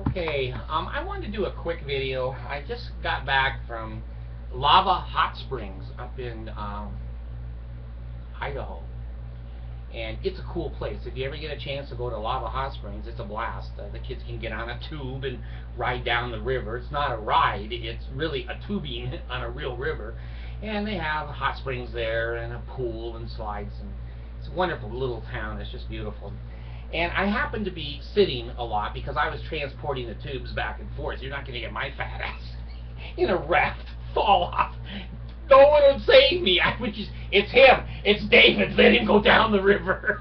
Okay, I wanted to do a quick video. I just got back from Lava Hot Springs up in Idaho, and it's a cool place. If you ever get a chance to go to Lava Hot Springs, it's a blast. The kids can get on a tube and ride down the river. It's not a ride, it's really a tubing on a real river, and they have hot springs there and a pool and slides, and it's a wonderful little town. It's just beautiful. And I happened to be sitting a lot because I was transporting the tubes back and forth. You're not going to get my fat ass in a raft fall off. No one would save me. I would just, it's him. It's David. Let him go down the river.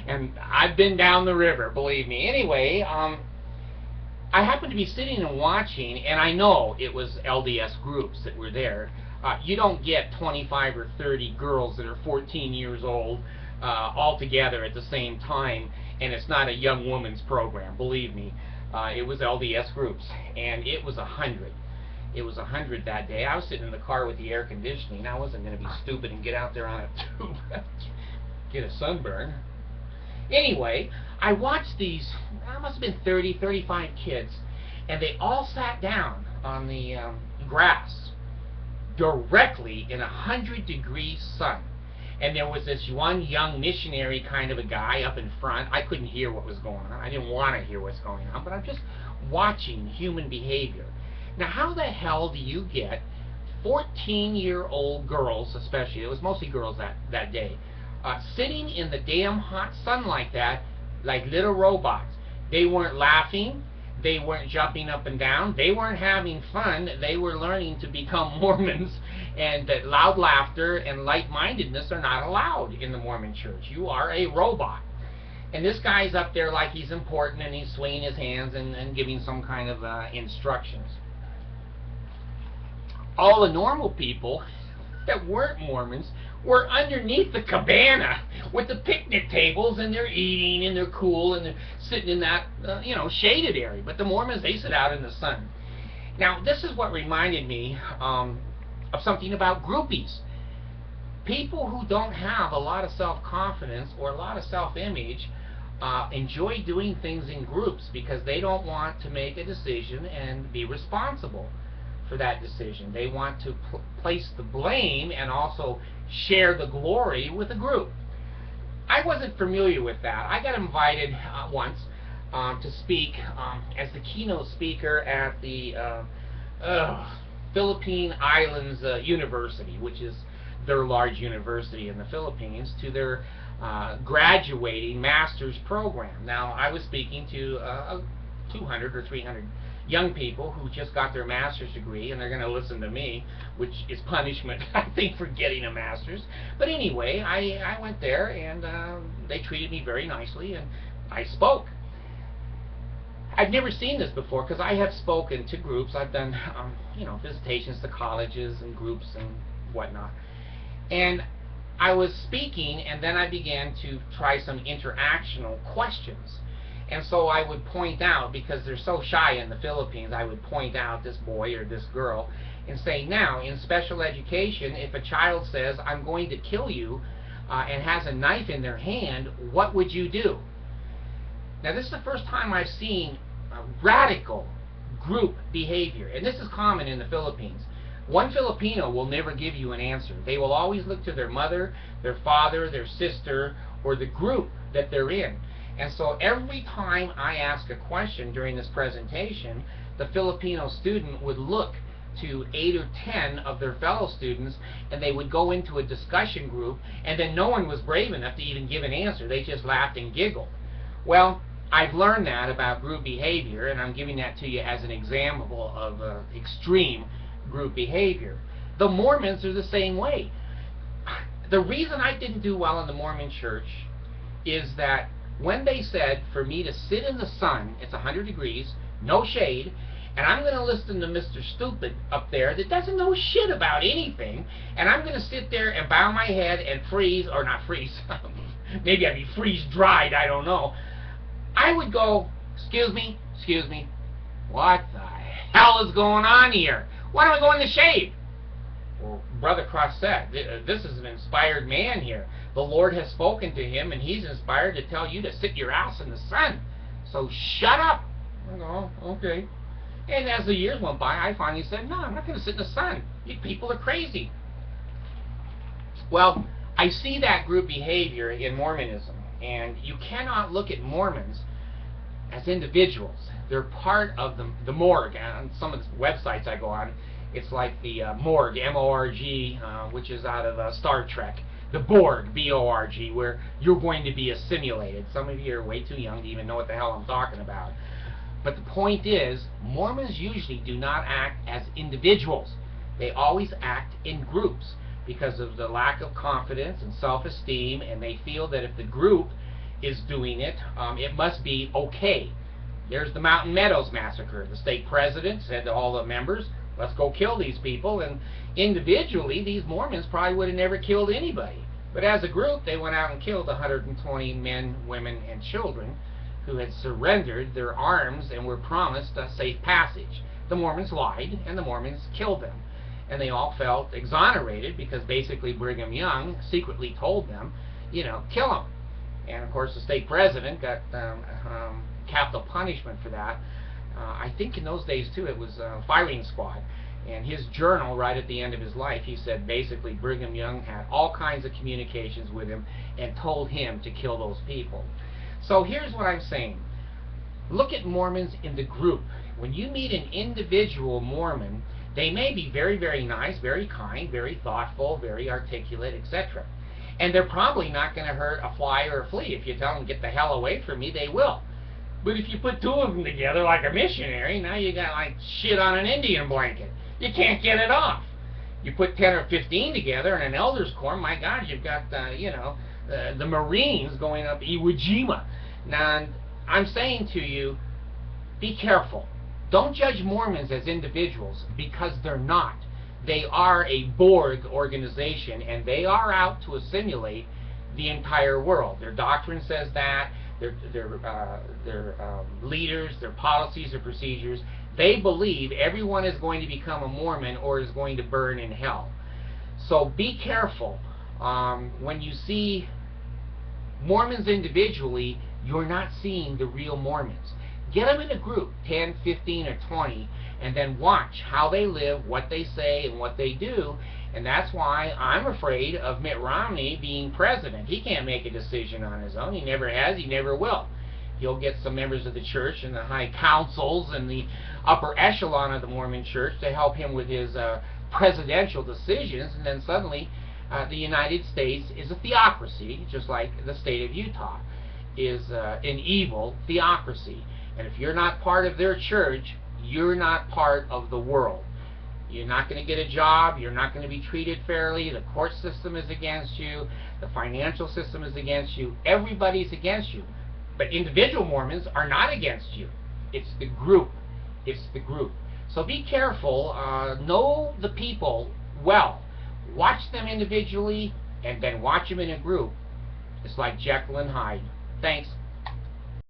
And I've been down the river, believe me. Anyway, I happened to be sitting and watching, and I know it was LDS groups that were there. You don't get 25 or 30 girls that are 14 years old all together at the same time, and it's not a young woman's program, believe me. It was LDS groups, and it was 100. It was 100 that day. I was sitting in the car with the air conditioning. I wasn't going to be stupid and get out there on a tube, get a sunburn. Anyway, I watched these, I must have been 30, 35 kids, and they all sat down on the grass directly in 100-degree sun. And there was this one young missionary kind of a guy up in front. I couldn't hear what was going on. I didn't want to hear what's going on, but I'm just watching human behavior. Now, how the hell do you get 14-year-old girls, especially, it was mostly girls that day, sitting in the damn hot sun like that, like little robots? They weren't laughing. They weren't jumping up and down. They weren't having fun. They were learning to become Mormons, and that loud laughter and light-mindedness are not allowed in the Mormon church. You are a robot. And this guy's up there like he's important, and he's swinging his hands and giving some kind of instructions. All the normal people that weren't Mormons were underneath the cabana with the picnic tables, and they're eating and they're cool and they're sitting in that shaded area. But the Mormons, they sit out in the sun. Now, this is what reminded me of something about groupies. People who don't have a lot of self-confidence or a lot of self-image enjoy doing things in groups because they don't want to make a decision and be responsible for that decision. They want to place the blame and also share the glory with a group. I wasn't familiar with that. I got invited once to speak as the keynote speaker at the Philippine Islands University, which is their large university in the Philippines, to their graduating master's program. Now, I was speaking to 200 or 300 young people who just got their master's degree, and they're going to listen to me, which is punishment, I think, for getting a master's. But anyway, I went there, and they treated me very nicely, and I spoke. I've never seen this before because I have spoken to groups. I've done, visitations to colleges and groups and whatnot. And I was speaking, and then I began to try some interactional questions. And so I would point out, because they're so shy in the Philippines, I would point out this boy or this girl and say, now, in special education, if a child says, I'm going to kill you, and has a knife in their hand, what would you do? Now, this is the first time I've seen radical group behavior, and this is common in the Philippines. One Filipino will never give you an answer. They will always look to their mother, their father, their sister, or the group that they're in. And so every time I ask a question during this presentation, the Filipino student would look to 8 or 10 of their fellow students, and they would go into a discussion group, and then no one was brave enough to even give an answer. They just laughed and giggled. Well, I've learned that about group behavior, and I'm giving that to you as an example of extreme group behavior. The Mormons are the same way. The reason I didn't do well in the Mormon church is that when they said for me to sit in the sun, it's 100 degrees, no shade, and I'm going to listen to Mr. Stupid up there that doesn't know shit about anything, and I'm going to sit there and bow my head and freeze, or not freeze, maybe I'd be freeze-dried, I don't know. I would go, excuse me, what the hell is going on here? Why don't I go in the shade? Well, Brother Cross said, this is an inspired man here. The Lord has spoken to him, and he's inspired to tell you to sit your ass in the sun. So shut up, I go, oh, okay. And as the years went by, I finally said, no, I'm not going to sit in the sun. You people are crazy. Well, I see that group behavior in Mormonism, and you cannot look at Mormons as individuals. They're part of the morgue. On some of the websites I go on, it's like the morgue, M-O-R-G, which is out of Star Trek. The Borg, B-O-R-G, where you're going to be assimilated. Some of you are way too young to even know what the hell I'm talking about. But the point is, Mormons usually do not act as individuals. They always act in groups because of the lack of confidence and self-esteem, and they feel that if the group is doing it, it must be okay. There's the Mountain Meadows massacre. The state president said to all the members, let's go kill these people, and individually these Mormons probably would have never killed anybody. But as a group, they went out and killed 120 men, women, and children who had surrendered their arms and were promised a safe passage. The Mormons lied, and the Mormons killed them. And they all felt exonerated because basically Brigham Young secretly told them, you know, kill them. And of course the state president got capital punishment for that. I think in those days too it was firing squad. And his journal, right at the end of his life, he said basically Brigham Young had all kinds of communications with him and told him to kill those people. So here's what I'm saying. Look at Mormons in the group. When you meet an individual Mormon, they may be very, very nice, very kind, very thoughtful, very articulate, etc. And they're probably not going to hurt a fly or a flea. If you tell them, get the hell away from me, they will. But if you put two of them together like a missionary, now you got like shit on an Indian blanket. You can't get it off. You put 10 or 15 together in an elder's quorum, my God, you've got, the Marines going up Iwo Jima. Now, I'm saying to you, be careful. Don't judge Mormons as individuals, because they're not. They are a Borg organization, and they are out to assimilate the entire world. Their doctrine says that. Their leaders, their policies, their procedures. They believe everyone is going to become a Mormon or is going to burn in hell. So be careful. When you see Mormons individually, you're not seeing the real Mormons. Get them in a group, 10, 15, or 20, and then watch how they live, what they say, and what they do. And that's why I'm afraid of Mitt Romney being president. He can't make a decision on his own. He never has. He never will. He'll get some members of the church and the high councils and the upper echelon of the Mormon church to help him with his presidential decisions, and then suddenly the United States is a theocracy, just like the state of Utah is an evil theocracy. And if you're not part of their church, you're not part of the world. You're not going to get a job. You're not going to be treated fairly. The court system is against you. The financial system is against you. Everybody's against you. But individual Mormons are not against you. It's the group. It's the group. So be careful. Know the people well. Watch them individually and then watch them in a group. It's like Jekyll and Hyde. Thanks.